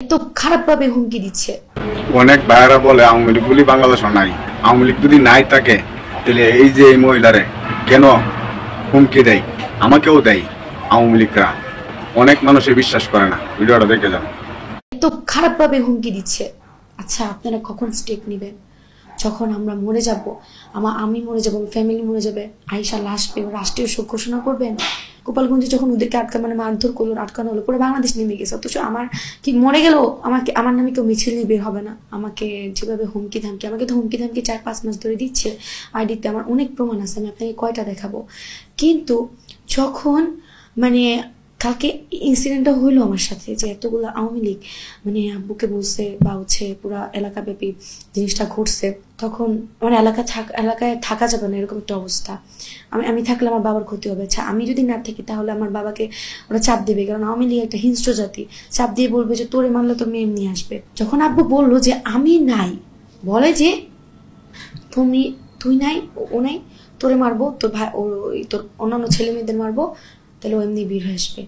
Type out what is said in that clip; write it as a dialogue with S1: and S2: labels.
S1: তো খারাপ ভাবে হুমকি দিচ্ছে।
S2: অনেক ভাইয়েরা বলে আওয়ামী লীগ বলি বাংলাদেশ নাই, আওয়ামী লীগ যদি নাই থাকে তাহলে এই যে এই মহিলারে কেন হুমকি দেয়, আমাকেও দেয় আওয়ামী লীগরা। অনেক মানুষে বিশ্বাস করে না, ভিডিওটা দেখে যান।
S1: তো খারাপ ভাবে হুমকি দিচ্ছে। আচ্ছা, আপনারা কখন স্টেপ নেবেন? যখন আমরা মরে যাব, আমি মরে যাব, ফ্যামিলি মরে যাবে, আয়েশা লাশ পেয়ে রাষ্ট্রীয় শোক ঘোষণা করবেন? গোপালগঞ্জে যখন ওদেরকে মারধর করলো, আটকানো হলো, পুরো বাংলাদেশ নেমে গেছে, অথচ আমার কি মরে গেল আমার নামে কেউ মিছিল নিয়ে বের হবে না? আমাকে যেভাবে হুমকি ধামকি, আমাকে তো হুমকি ধামকি 4-5 মাস ধরে দিচ্ছে আইডিতে, আমার অনেক প্রমাণ আছে, আমি আপনাকে কয়টা দেখাবো। কিন্তু যখন মানে কালকে ইনসিডেন্টটা হইলো আমার সাথে, যে এতগুলো আওয়ামী লীগ আব্বুকে বলছে বা পুরা এলাকা ব্যাপী জিনিসটা ঘটছে, তখন এলাকায় থাকা যাবে না, এরকম একটা অবস্থা। আমি থাকলে আমার বাবার ক্ষতি হবে। আচ্ছা, আমি যদি না থাকি তাহলে আমার বাবাকে ওরা চাপ দেবে, কারণ আওয়ামী লীগ একটা হিংস্র জাতি। চাপ দিয়ে বলবে যে তোরে মানলে তোর মেয়ে নিয়ে আসবে। যখন আব্বু বললো যে আমি নাই, বলে যে তুই নাই, ও নাই, তোরে মারবো, তোর ভাই তোর অন্যান্য ছেলে মেয়েদের মারবো, তাহলে ও এমনি বের হয়ে আসবে।